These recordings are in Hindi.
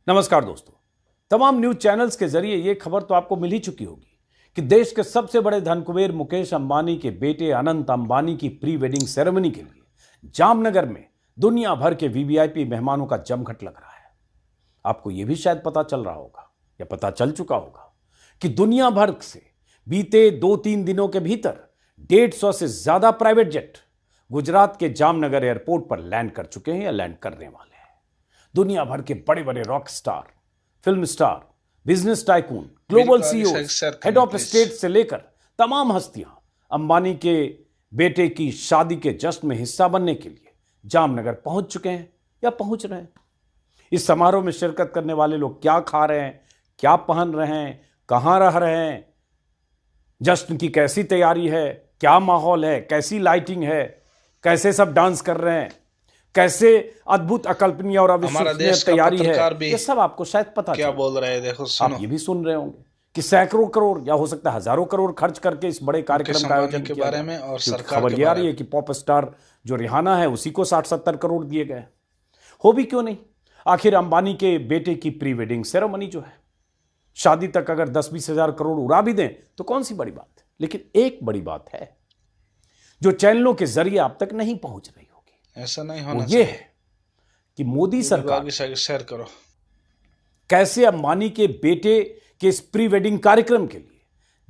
नमस्कार दोस्तों। तमाम न्यूज चैनल्स के जरिए यह खबर तो आपको मिल ही चुकी होगी कि देश के सबसे बड़े धनकुबेर मुकेश अंबानी के बेटे अनंत अंबानी की प्री वेडिंग सेरेमनी के लिए जामनगर में दुनिया भर के वीवीआईपी मेहमानों का जमघट लग रहा है। आपको यह भी शायद पता चल रहा होगा या पता चल चुका होगा कि दुनिया भर से बीते 2-3 दिनों के भीतर 150 से ज्यादा प्राइवेट जेट गुजरात के जामनगर एयरपोर्ट पर लैंड कर चुके हैं या लैंड करने वाले हैं। दुनिया भर के बड़े बड़े rock star, film star, business tycoon, global CEO, head of state से लेकर तमाम हस्तियां अंबानी के बेटे की शादी के जश्न में हिस्सा बनने के लिए जामनगर पहुंच चुके हैं या पहुंच रहे हैं। इस समारोह में शिरकत करने वाले लोग क्या खा रहे हैं, क्या पहन रहे हैं, कहां रह रहे हैं, जश्न की कैसी तैयारी है, क्या माहौल है, कैसी लाइटिंग है, कैसे सब डांस कर रहे हैं, कैसे अद्भुत अकल्पनीय और अविश्वसनीय तैयारी है, ये सब आपको शायद पता क्या बोल रहे हैं। देखो सुनो। आप ये भी सुन रहे होंगे कि सैकड़ों करोड़ या हो सकता है हजारों करोड़ खर्च करके इस बड़े कार्यक्रम का आयोजन के बारे में और सरकार खबर ये आ रही है कि पॉप स्टार जो रिहाना है उसी को 60-70 करोड़ दिए गए। हो भी क्यों नहीं, आखिर अंबानी के बेटे की प्री वेडिंग सेरेमनी जो है, शादी तक अगर 10-20 हजार करोड़ उड़ा भी दें तो कौन सी बड़ी बात है। लेकिन एक बड़ी बात है जो चैनलों के जरिए आप तक नहीं पहुंच रही होगी, ऐसा नहीं होना ये है कि मोदी सरकार शेयर करो कैसे अंबानी के बेटे के इस प्री वेडिंग कार्यक्रम के लिए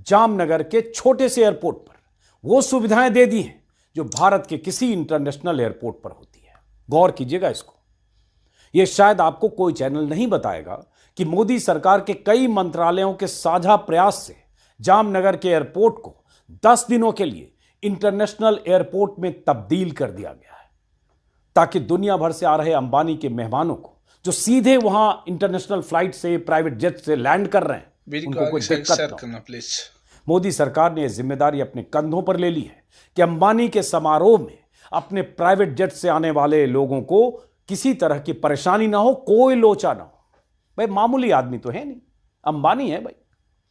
जामनगर के छोटे से एयरपोर्ट पर वो सुविधाएं दे दी हैं जो भारत के किसी इंटरनेशनल एयरपोर्ट पर होती है। गौर कीजिएगा इसको, यह शायद आपको कोई चैनल नहीं बताएगा कि मोदी सरकार के कई मंत्रालयों के साझा प्रयास से जामनगर के एयरपोर्ट को 10 दिनों के लिए इंटरनेशनल एयरपोर्ट में तब्दील कर दिया गया है ताकि दुनिया भर से आ रहे अंबानी के मेहमानों को जो सीधे वहां इंटरनेशनल फ्लाइट से, प्राइवेट जेट से लैंड कर रहे हैं, उनको कोई दिक्कत ना हो। मोदी सरकार ने यह जिम्मेदारी अपने कंधों पर ले ली है कि अंबानी के समारोह में अपने प्राइवेट जेट से आने वाले लोगों को किसी तरह की परेशानी ना हो, कोई लोचा ना हो। भाई मामूली आदमी तो है नहीं, अंबानी है भाई,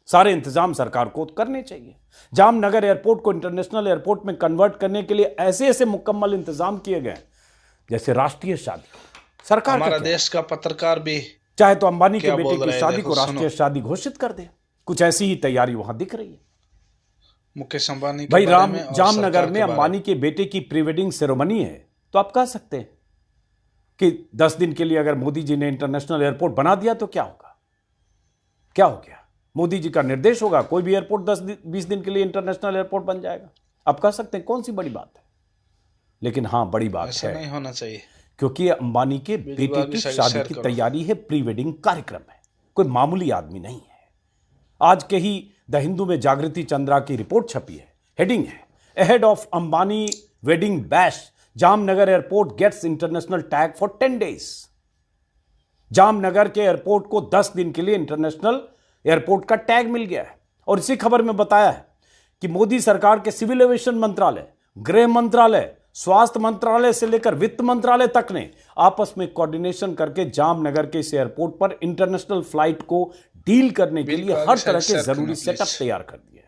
सारे इंतजाम सरकार को करने चाहिए। जामनगर एयरपोर्ट को इंटरनेशनल एयरपोर्ट में कन्वर्ट करने के लिए ऐसे ऐसे मुकम्मल इंतजाम किए गए जैसे राष्ट्रीय शादी। सरकार हमारा देश का पत्रकार भी चाहे तो अंबानी के बेटे की शादी को राष्ट्रीय शादी घोषित कर दे, कुछ ऐसी ही तैयारी वहां दिख रही है। मुकेश अंबानी भाई जामनगर में अंबानी के बेटे की प्री वेडिंग सेरेमनी है तो आप कह सकते हैं कि 10 दिन के लिए अगर मोदी जी ने इंटरनेशनल एयरपोर्ट बना दिया तो क्या होगा, क्या हो गया। मोदी जी का निर्देश होगा, कोई भी एयरपोर्ट 10-20 दिन के लिए इंटरनेशनल एयरपोर्ट बन जाएगा। आप कह सकते हैं कौन सी बड़ी बात है। लेकिन हां, बड़ी बात ऐसा है, नहीं होना चाहिए क्योंकि अंबानी के बेटे की शादी की तैयारी है, प्री वेडिंग कार्यक्रम है, कोई मामूली आदमी नहीं है। आज के ही द हिंदू में जागृति चंद्रा की रिपोर्ट छपी है, हेडिंग है ahead of Ambani wedding bash Jamnagar airport gets international tag for 10 days. Jamnagar के एयरपोर्ट को 10 दिन के लिए इंटरनेशनल एयरपोर्ट का टैग मिल गया है। और इसी खबर में बताया है कि मोदी सरकार के सिविल एविएशन मंत्रालय, गृह मंत्रालय, स्वास्थ्य मंत्रालय से लेकर वित्त मंत्रालय तक ने आपस में कोऑर्डिनेशन करके जामनगर के इस एयरपोर्ट पर इंटरनेशनल फ्लाइट को डील करने के लिए हर तरह के जरूरी सेटअप तैयार कर दिए।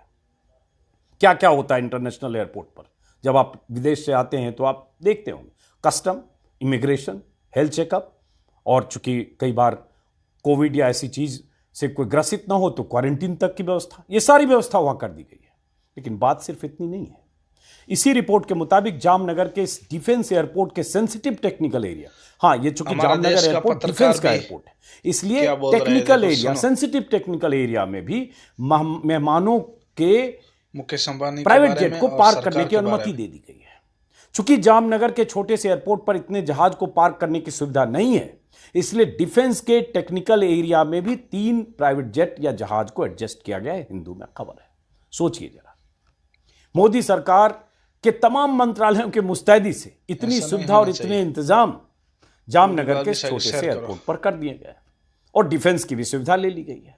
क्या क्या होता है इंटरनेशनल एयरपोर्ट पर, जब आप विदेश से आते हैं तो आप देखते होंगे कस्टम, इमिग्रेशन, हेल्थ चेकअप, और चूंकि कई बार कोविड या ऐसी चीज से कोई ग्रसित ना हो तो क्वारंटीन तक की व्यवस्था, ये सारी व्यवस्था वहां कर दी गई है। लेकिन बात सिर्फ इतनी नहीं है। इसी रिपोर्ट के मुताबिक जामनगर के इस डिफेंस एयरपोर्ट के सेंसिटिव टेक्निकल एरिया, हां ये चूंकि जामनगर एयरपोर्ट डिफेंस का एयरपोर्ट है, इसलिए technical area, sensitive technical area में भी मेहमानों के मुकेश अंबानी प्राइवेट जेट को पार्क करने की अनुमति दे दी गई है। चूंकि जामनगर के छोटे से एयरपोर्ट पर इतने जहाज को पार्क करने की सुविधा नहीं है, इसलिए डिफेंस के टेक्निकल एरिया में भी 3 प्राइवेट जेट या जहाज को एडजस्ट किया गया है। हिंदू में खबर है, सोचिए जरा। मोदी सरकार के तमाम मंत्रालयों के मुस्तैदी से इतनी सुविधा और इतने इंतजाम जामनगर के छोटे से एयरपोर्ट पर कर दिए गए और डिफेंस की भी सुविधा ले ली गई है,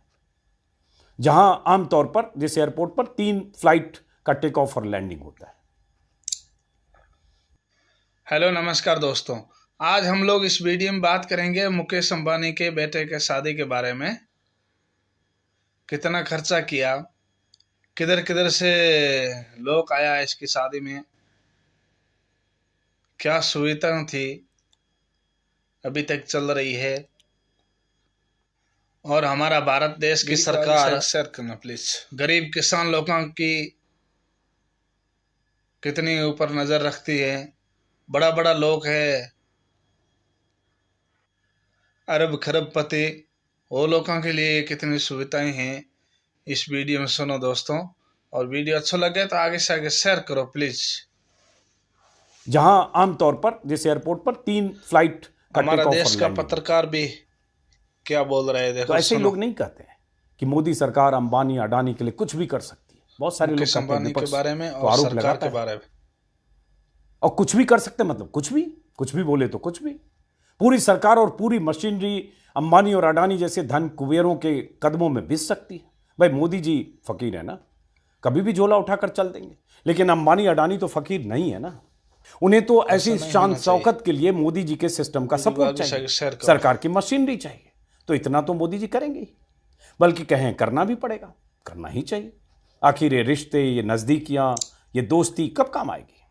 जहां आमतौर पर जिस एयरपोर्ट पर 3 फ्लाइट का टेक ऑफ और लैंडिंग होता है। हेलो नमस्कार दोस्तों, आज हम लोग इस वीडियो में बात करेंगे मुकेश अंबानी के बेटे के शादी के बारे में। कितना खर्चा किया, किधर किधर से लोग आया इसकी शादी में, क्या सुविधाएं थी, अभी तक चल रही है, और हमारा भारत देश की सरकार शेयर करना प्लीज। गरीब किसान लोगों की कितनी ऊपर नजर रखती है। बड़ा बड़ा लोग है, अरब खरबपति, वो लोगों के लिए कितनी सुविधाएं हैं इस वीडियो में सुनो दोस्तों। और वीडियो अच्छा लगे तो आगे से आगे शेयर करो प्लीज। जहां आमतौर पर जिस एयरपोर्ट पर 3 फ्लाइट का हमारा टेक ऑफ देश और का लैंडिंग, पत्रकार भी क्या बोल रहे हैं देखो। तो ऐसे ही लोग नहीं कहते हैं कि मोदी सरकार अंबानी अडानी के लिए कुछ भी कर सकती है। बहुत सारे लोग कहते हैं अंबानी के विपक्ष बारे में तो और आरोप सरकार लगाता के है, बारे में। और कुछ भी कर सकते हैं मतलब कुछ भी बोले तो कुछ भी। पूरी सरकार और पूरी मशीनरी अंबानी और अडानी जैसे धन कुबेरों के कदमों में बिस सकती है। भाई मोदी जी फकीर है ना, कभी भी झोला उठाकर चल देंगे, लेकिन अंबानी अडानी तो फकीर नहीं है ना। उन्हें तो ऐसी शान शौकत के लिए मोदी जी के सिस्टम का सपोर्ट चाहिए, सरकार की मशीनरी चाहिए। तो इतना तो मोदी जी करेंगे ही, बल्कि कहें करना भी पड़ेगा, करना ही चाहिए। आखिर ये रिश्ते, ये नज़दीकियाँ, ये दोस्ती कब काम आएगी?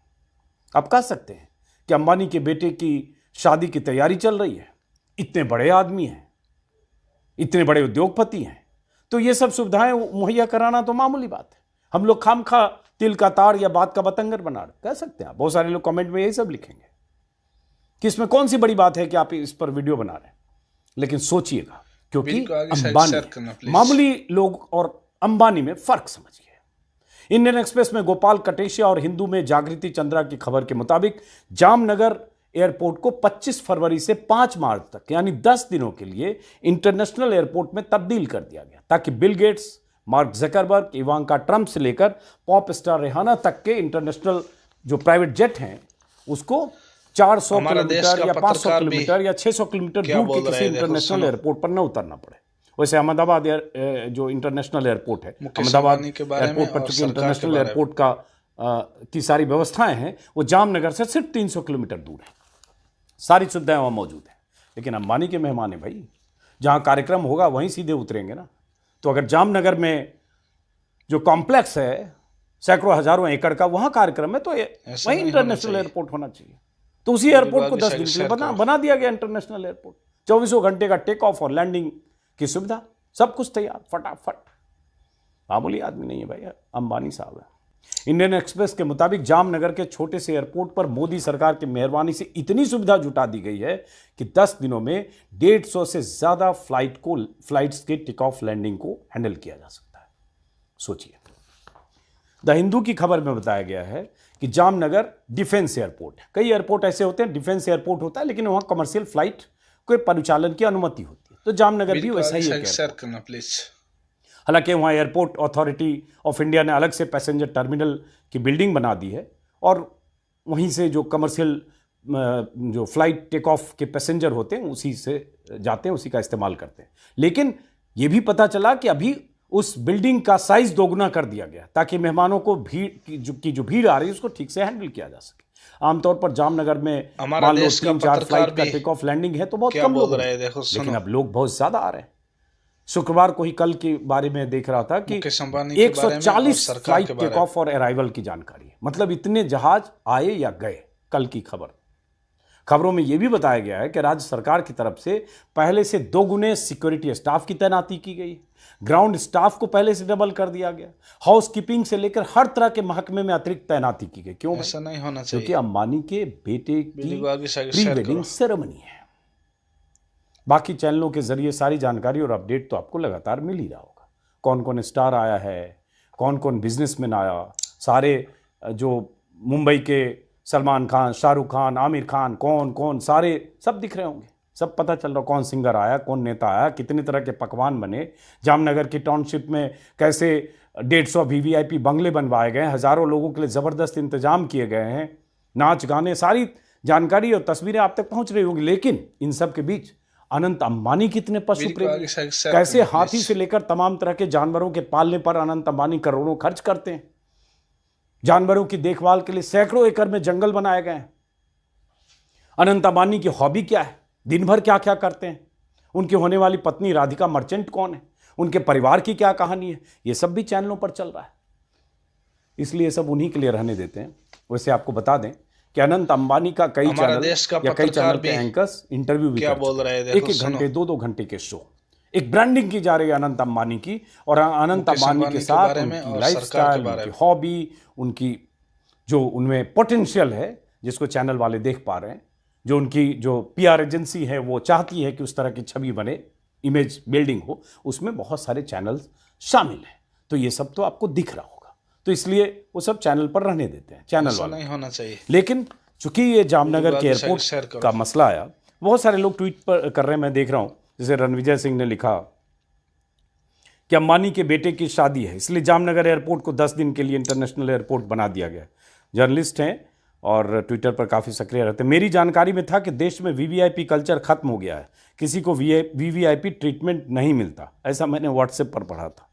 आप कह सकते हैं कि अंबानी के बेटे की शादी की तैयारी चल रही है, इतने बड़े आदमी हैं, इतने बड़े उद्योगपति हैं, तो ये सब सुविधाएं मुहैया कराना तो मामूली बात है। हम लोग खामखा तिल का तार या बात का बतंगर बना कह सकते हैं। बहुत सारे लोग कमेंट में यही सब लिखेंगे कि इसमें कौन सी बड़ी बात है कि आप इस पर वीडियो बना रहे हैं। लेकिन सोचिएगा, क्योंकि अंबानी, मामूली लोग और अंबानी में फर्क समझिए। इंडियन एक्सप्रेस में गोपाल कटेशिया और हिंदू में जागृति चंद्रा की खबर के मुताबिक जामनगर एयरपोर्ट को 25 फरवरी से 5 मार्च तक यानी 10 दिनों के लिए इंटरनेशनल एयरपोर्ट में तब्दील कर दिया गया, ताकि Bill Gates, mark Zuckerberg, Ivanka Trump से लेकर पॉप स्टार रिहाना तक के इंटरनेशनल जो प्राइवेट जेट हैं उसको 400 किलोमीटर या 500 किलोमीटर या 600 किलोमीटर दूर के किसी इंटरनेशनल एयरपोर्ट पर न उतरना पड़े। वैसे अहमदाबाद जो इंटरनेशनल एयरपोर्ट है, अहमदाबाद एयरपोर्ट पर चूंकि इंटरनेशनल एयरपोर्ट का की सारी व्यवस्थाएं हैं, वो जामनगर से सिर्फ 300 किलोमीटर दूर है। सारी सुविधाएं वहाँ मौजूद हैं। लेकिन अंबानी के मेहमान है भाई, जहाँ कार्यक्रम होगा वहीं सीधे उतरेंगे ना। तो अगर जामनगर में जो कॉम्प्लेक्स है सैकड़ों हजारों एकड़ का, वहाँ कार्यक्रम है, तो वहीं इंटरनेशनल एयरपोर्ट होना चाहिए। तो उसी एयरपोर्ट को 10 दिन के लिए बना दिया गया इंटरनेशनल एयरपोर्ट। 24 घंटे का टेक ऑफ और लैंडिंग की सुविधा, सब कुछ तैयार फटाफट। मामूली आदमी नहीं है भाई, अंबानी साहब है। इंडियन एक्सप्रेस के मुताबिक जामनगर के छोटे से एयरपोर्ट पर मोदी सरकार की मेहरबानी से इतनी सुविधा जुटा दी गई है कि 10 दिनों में 150 से ज्यादा फ्लाइट्स के टेक ऑफ लैंडिंग को हैंडल किया जा सकता है। सोचिए, द हिंदू की खबर में बताया गया है कि जामनगर डिफेंस एयरपोर्ट है। कई एयरपोर्ट ऐसे होते हैं, डिफेंस एयरपोर्ट होता है, लेकिन वहां कमर्शियल फ्लाइट के परिचालन की अनुमति होती है। तो जामनगर भी वैसा ही है। हालांकि वहाँ एयरपोर्ट अथॉरिटी ऑफ इंडिया ने अलग से पैसेंजर टर्मिनल की बिल्डिंग बना दी है, और वहीं से जो कमर्शियल जो फ्लाइट टेक ऑफ के पैसेंजर होते हैं उसी से जाते हैं, उसी का इस्तेमाल करते हैं। लेकिन ये भी पता चला कि अभी उस बिल्डिंग का साइज दोगुना कर दिया गया, ताकि मेहमानों को भीड़ की जो भीड़ आ रही है उसको ठीक से हैंडल किया जा सके। आमतौर पर जामनगर में मान लो 3-4 फ्लाइट का टेक ऑफ लैंडिंग है तो बहुत कम लोग, लेकिन अब लोग बहुत ज्यादा आ रहे हैं। शुक्रवार को ही, कल के बारे में देख रहा था कि 140 फ्लाइट टेक ऑफ और अराइवल की जानकारी है। मतलब इतने जहाज आए या गए। कल की खबरों में यह भी बताया गया है कि राज्य सरकार की तरफ से पहले से 2 गुने सिक्योरिटी स्टाफ की तैनाती की गई। ग्राउंड स्टाफ को पहले से डबल कर दिया गया। हाउस कीपिंग से लेकर हर तरह के महकमे में अतिरिक्त तैनाती की गई। क्यों? ऐसा नहीं होना चाहिए, क्योंकि अंबानी के बेटे की प्री वेडिंग सेरेमनी है। बाकी चैनलों के जरिए सारी जानकारी और अपडेट तो आपको लगातार मिल ही रहा होगा। कौन कौन स्टार आया है, कौन कौन बिजनेसमैन आया, सारे जो मुंबई के सलमान खान, शाहरुख खान, आमिर खान, कौन कौन, सारे सब दिख रहे होंगे। सब पता चल रहा, कौन सिंगर आया, कौन नेता आया, कितने तरह के पकवान बने, जामनगर की टाउनशिप में कैसे 150 VVIP बंगले बनवाए गए, हजारों लोगों के लिए ज़बरदस्त इंतजाम किए गए हैं, नाच गाने, सारी जानकारी और तस्वीरें आप तक पहुंच रही होंगी। लेकिन इन सब के बीच अनंत अंबानी कितने पशु प्रेमी, कैसे हाथी से लेकर तमाम तरह के जानवरों के पालने पर अनंत अंबानी करोड़ों खर्च करते हैं। जानवरों की देखभाल के लिए सैकड़ों एकड़ में जंगल बनाए गए हैं। अनंत अंबानी की हॉबी क्या है, दिन भर क्या क्या करते हैं, उनकी होने वाली पत्नी राधिका मर्चेंट कौन है, उनके परिवार की क्या कहानी है, ये सब भी चैनलों पर चल रहा है। इसलिए सब उन्हीं के लिए रहने देते हैं। वैसे आपको बता दें कि अनंत अंबानी का कई चैनल या कई चैनल के एंकर्स इंटरव्यू भी क्या बोल रहे हैं, 1-1 घंटे 2-2 घंटे के शो एक ब्रांडिंग की जा रही है अनंत अंबानी की, और अनंत अंबानी के साथ उनकी लाइफस्टाइल, उनकी हॉबी, उनकी जो उनमें पोटेंशियल है जिसको चैनल वाले देख पा रहे हैं, जो उनकी जो पीआर एजेंसी है वो चाहती है कि उस तरह की छवि बने, इमेज बिल्डिंग हो, उसमें बहुत सारे चैनल्स शामिल हैं। तो ये सब तो आपको दिख रहा होगा, तो इसलिए वो सब चैनल पर रहने देते हैं चैनल वाले। नहीं होना चाहिए। लेकिन चूंकि ये जामनगर के एयरपोर्ट का मसला आया, बहुत सारे लोग ट्वीट पर कर रहे हैं, मैं देख रहा हूं। जैसे रणविजय सिंह ने लिखा कि अंबानी के बेटे की शादी है, इसलिए जामनगर एयरपोर्ट को 10 दिन के लिए इंटरनेशनल एयरपोर्ट बना दिया गया। जर्नलिस्ट हैं और ट्विटर पर काफ़ी सक्रिय रहते हैं। मेरी जानकारी में था कि देश में वीवीआईपी कल्चर खत्म हो गया है, किसी को वीवीआईपी ट्रीटमेंट नहीं मिलता, ऐसा मैंने व्हाट्सएप पर पढ़ा था।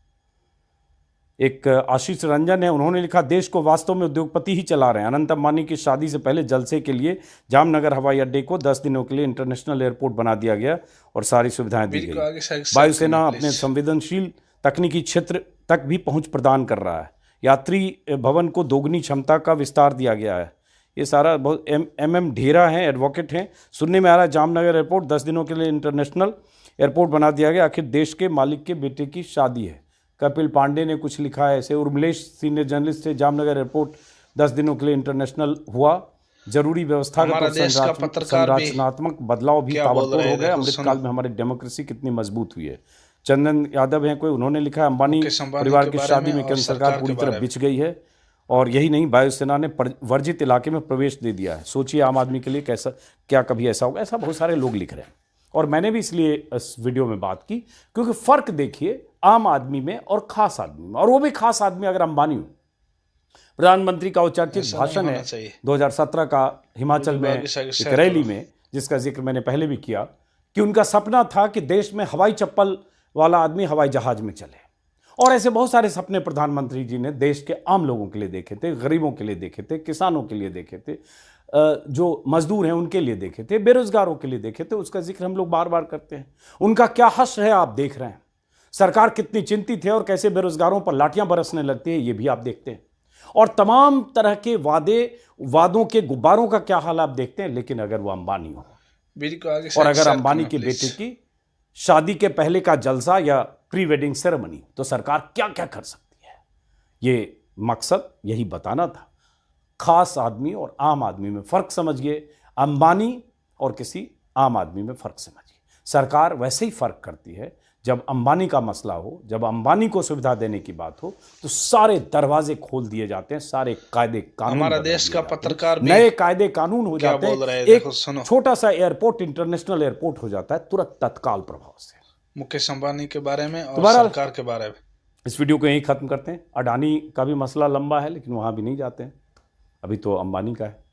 एक आशीष रंजन है, उन्होंने लिखा देश को वास्तव में उद्योगपति ही चला रहे हैं। अनंत अंबानी की शादी से पहले जलसे के लिए जामनगर हवाई अड्डे को 10 दिनों के लिए इंटरनेशनल एयरपोर्ट बना दिया गया और सारी सुविधाएं दी गई। वायुसेना अपने संवेदनशील तकनीकी क्षेत्र तक भी पहुंच प्रदान कर रहा है। यात्री भवन को दोगुनी क्षमता का विस्तार दिया गया है। ये सारा बहुत एम ढेरा हैं, एडवोकेट हैं। सुनने में आ रहा है जामनगर एयरपोर्ट 10 दिनों के लिए इंटरनेशनल एयरपोर्ट बना दिया गया, आखिर देश के मालिक के बेटे की शादी है। कपिल पांडे ने कुछ लिखा है ऐसे। उर्मिलेश सीनियर जर्नलिस्ट थे, जामनगर एयरपोर्ट 10 दिनों के लिए इंटरनेशनल हुआ, जरूरी व्यवस्थागत और संरचनात्मक बदलाव भी ताबड़तोड़ हो गए। अमृतकाल में हमारी डेमोक्रेसी कितनी मजबूत हुई है। चंदन यादव हैं कोई, उन्होंने लिखा है अंबानी परिवार की शादी में केंद्र सरकार पूरी तरह बिछ गई है, और यही नहीं, वायुसेना ने वर्जित इलाके में प्रवेश दे दिया है। सोचिए आम आदमी के लिए कैसा, क्या कभी ऐसा होगा? ऐसा बहुत सारे लोग लिख रहे हैं, और मैंने भी इसलिए इस वीडियो में बात की क्योंकि फर्क देखिए आम आदमी में और खास आदमी में, और वो भी खास आदमी अगर अंबानी हो। प्रधानमंत्री का उच्चारित भाषण है 2017 का हिमाचल में एक रैली में, जिसका जिक्र मैंने पहले भी किया, कि उनका सपना था कि देश में हवाई चप्पल वाला आदमी हवाई जहाज में चले। और ऐसे बहुत सारे सपने प्रधानमंत्री जी ने देश के आम लोगों के लिए देखे थे, गरीबों के लिए देखे थे, किसानों के लिए देखे थे, जो मजदूर हैं उनके लिए देखे थे, बेरोजगारों के लिए देखे थे। उसका जिक्र हम लोग बार बार करते हैं। उनका क्या हश्र है आप देख रहे हैं। सरकार कितनी चिंतित है और कैसे बेरोजगारों पर लाठियां बरसने लगती है, ये भी आप देखते हैं। और तमाम तरह के वादों के गुब्बारों का क्या हाल आप देखते हैं। लेकिन अगर वो अंबानी हो, और अगर अंबानी के बेटे की शादी के पहले का जलसा या प्री वेडिंग सेरेमनी, तो सरकार क्या क्या कर सकती है। ये मकसद यही बताना था। खास आदमी और आम आदमी में फर्क समझिए, अंबानी और किसी आम आदमी में फर्क समझिए। सरकार वैसे ही फर्क करती है जब अंबानी का मसला हो, जब अंबानी को सुविधा देने की बात हो, तो सारे दरवाजे खोल दिए जाते हैं, सारे कायदे कानून, हमारा देश का पत्रकार भी नए कायदे कानून हो जाते हैं। एक छोटा सा एयरपोर्ट इंटरनेशनल एयरपोर्ट हो जाता है तुरंत, तत्काल प्रभाव से। मुकेश अंबानी के बारे में और सरकार के बारे में इस वीडियो को यहीं खत्म करते हैं। अडानी का भी मसला लंबा है, लेकिन वहां भी नहीं जाते हैं, अभी तो अंबानी का है।